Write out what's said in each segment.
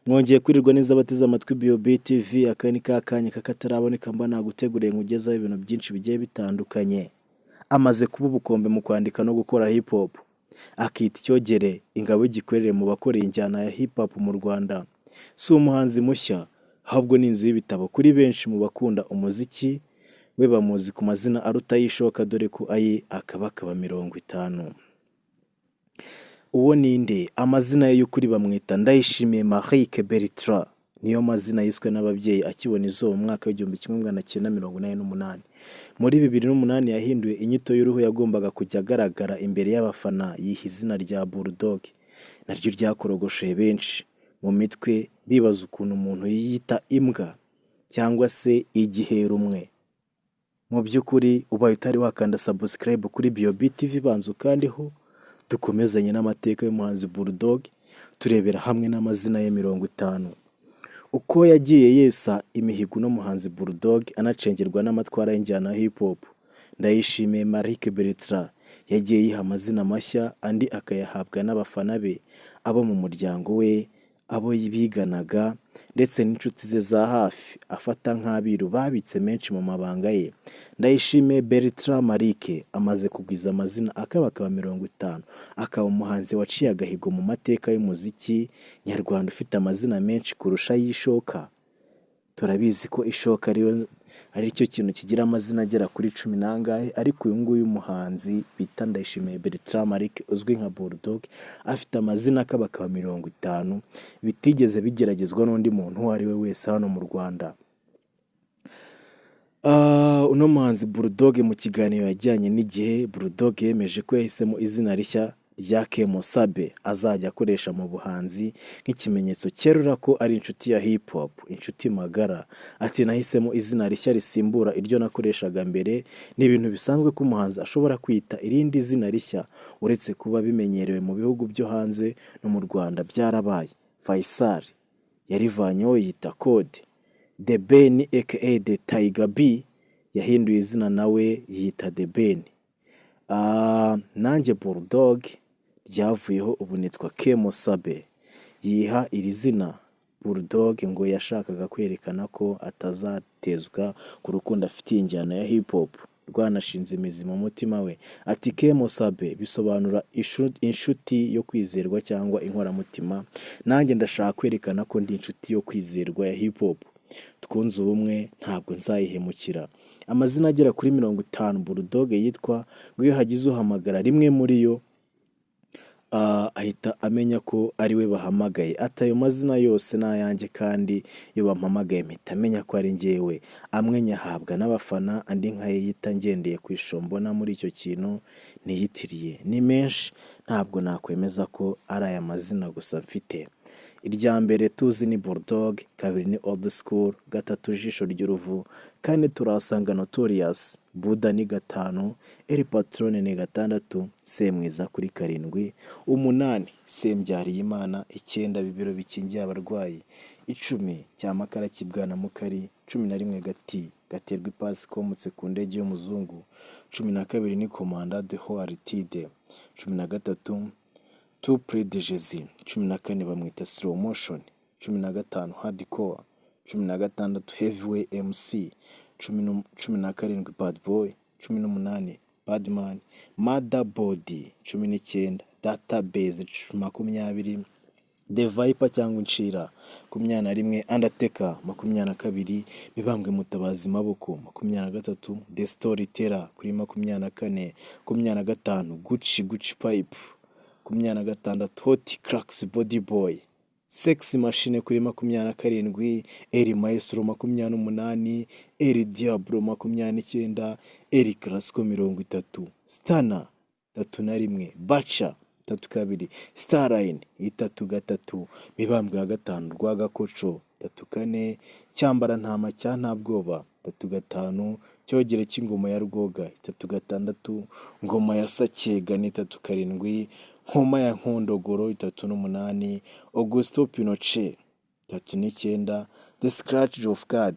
Mwongeye kwirirwa neza bateze amatwi BOB TV, aka ni ka kanya kakataraboneka mba naguteguriye nkugezaho ibintu byinshi bigiye bitandukanye. Amaze kuba ubukombe mu kwandika no gukora hip hop, akita icyogere ingabo igikorere mu bakoreye injyana ya hip hop mu Rwanda. Si umuhanzi mushya, ahubwo ni inzu y'ibitabo kuri benshi mu bakunda umuziki. We bamuzi ku mazina aruta y'ishoka, dore ko aye akabakaba 50. Uwo ninde? Amazina ye y'ukuri bamwita Ndayishimiye Marique Bertrand, niyo mazina yiswe n'ababyeyi akibona izuba mu mwaka w'1988. Muri 2008 yahinduye inyito y'uruhu yagombaga kujya agaragara imbere y'abafana, yiha izina rya Bulldog, naryo ryakorogosheye benshi mu mitwe bibaza ukuntu umuntu yiyita imbwa cyangwa se igiherumwe. Mu by'ukuri ubaye utari wakanda subscribe kuri BOB TV, banza ukandeho dukomezanye n'amateka y'umuhanzi Bulldog, turebera hamwe n'amazina ye 50. Uko yagiye yesa imihigo n'umuhanzi Bulldog anacengerwa n'amatwara y'injyana ya hip hop, Ndayishimiye Marique Bertrand yagiye yiha amazina mashya, andi akayahabwa n'abafana be, abo mu muryango we, abo biganaga ndetse n'inshuti ze za hafi, afata nk'abiru babitse menshi mu mabanga ye. Ndayishimiye Bertrand Marique amaze kugwiza amazina akabakaba 50, akaba umuhanzi waciye agahigo mu mateka y'umuziki nyarwanda ufite amazina menshi kurusha y'ishoka. Turabizi ko ishoka ari cyo kintu kigira amazina agera kuri 10 nangahe, ariko uyu nguyu umuhanzi bita Ndayishimiye Bertrand Marique uzwi nka Bulldog afite amazina akabakaba 50 bitigeze bigeragezwa n'undi muntu uwo ari we wese hano mu Rwanda. Uno muhanzi Bulldog mu kiganiro yajyanye n'igihe, Bulldog yemeje ko yahisemo izina rishya rya Kemosabe azajya akoresha mu buhanzi nk'ikimenyetso cyerura ko ari inshuti ya hip hop, inshuti magara. Ati nahisemo izina rishya risimbura iryo nakoreshaga mbere. Ni ibintu bisanzwe ko umuhanzi ashobora kwita irindi zina rishya, uretse kuba bimenyerewe mu bihugu byo hanze no mu Rwanda byarabaye. Faisal yarivanyeho yita Code. The Ben aka The Tiger B yahinduye izina nawe yita The Ben. Nanjye Bulldog ryavuyeho ubu nitwa Kemosabe. Yiha iri zina Bulldog ngo yashakaga kwerekana ko atazatezwa ku rukundo afitiye injyana ya hip hop, rwanashinze imizi mu mutima we. Ati Kemosabe bisobanura inshuti yo kwizerwa cyangwa inkoramutima. Nanjye ndashaka kwerekana ko ndi inshuti yo kwizerwa ya hip hop. Twunze ubumwe ntabwo nzayihemukira. Amazina agera kuri 50 Bulldog yitwa, ngo iyo hagize uhamagara rimwe muri yo ahita amenya ko ari we bahamagaye. Ati ayo mazina yose ni ayanjye, kandi iyo bampamagaye mpita amenya ko ari njyewe. Amwe nyahabwa n'abafana, andi nkayita ngendeye ku ishusho mbona muri icyo kintu niyitiriye. Ni menshi, ntabwo nakwemeza ko ari aya mazina gusa mfite. Irya mbere tuzi ni Bulldog, kabiri ni Old School, gatatu Jisho ry'uruvu, kane turahasanga Notorious, Buda ni 5, El Patron ni 6, Semwiza kuri 7, 8 Sembyariyimana, 9 Bibero bikingiye abarwayi, 10 Cyamakara kibwana mukari, 11 Gati gaterwa ipasi komutse ku ndege y'umuzungu, 12 ni Komanda de Hoartide, 13 Two Predegezi, 14 bamwita Slow Motion, 15 Hardcore, 16 Heavyweight MC, 17 Bad Boy, 18 Badman, Mother Body, 19 Database, 20 The Viper cyangwa Inshira, 21 Undertaker, 22 Mibambwe Mutabazi Maboko, 23 The Storyteller kuri 24, 25 Gucci Pipe, 26 Hot Cracks Body Boy, Sex Machine kuri 27, Eri Maestro 28, Eri Diablo 29, Eri Classico 30, Stana 31, Bacha 32, Starline 33, Mibambwe 5, Rwagakoco 34, Cyambara ntama cya nta bwoba 35, Cyogere cy'ingoma ya Rwoga 36, Ngoma ya Sacyega ni 37, Nkoma ya Nkondogoro 38, Augusto Pinochet 39, The Scratch of God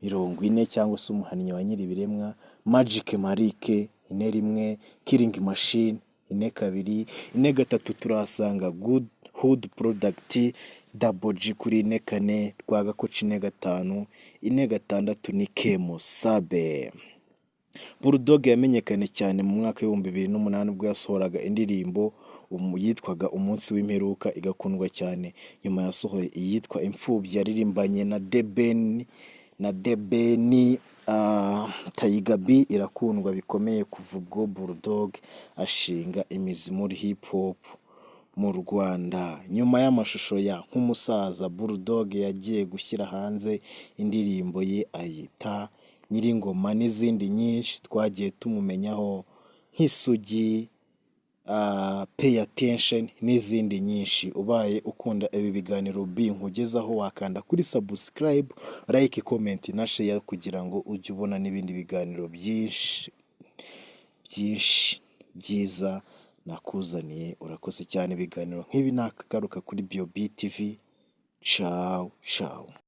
40 cyangwa se umuhannyi wa nyiribiremwa, Magic Marique 41, Killing Machine 42, 43 turahasanga Good Hood Product, Double G kuri 44, Rwagakoco 45, 46 ni Kemo Sabe. Bulldog yamenyekanye cyane mu mwaka w'ibihumbi 2008 ubwo yasohoraga indirimbo yitwaga Umunsi w'Imperuka igakundwa cyane. Nyuma yasohoye iyitwa Imfubyi yaririmbanye na Debeni Tiger B irakundwa bikomeye kuva ubwo Bulldog ashinga imizi muri hip hop mu Rwanda. Nyuma y'amashusho ya Nk'umusaza, Bulldog yagiye gushyira hanze indirimbo ye ayita Nyiringoma n'izindi nyinshi twagiye tumumenyaho nk'Isugi, Pay Attention n'izindi nyinshi. Ubaye ukunda ibi biganiro binkugezaho wakanda kuri subscribe, like, comment na share kugira ngo ujye ubona n'ibindi biganiro byinshi byiza nakuzaniye. Urakoze cyane, ibiganiro nk'ibi nakagaruka kuri BioB TV. Ciao ciao.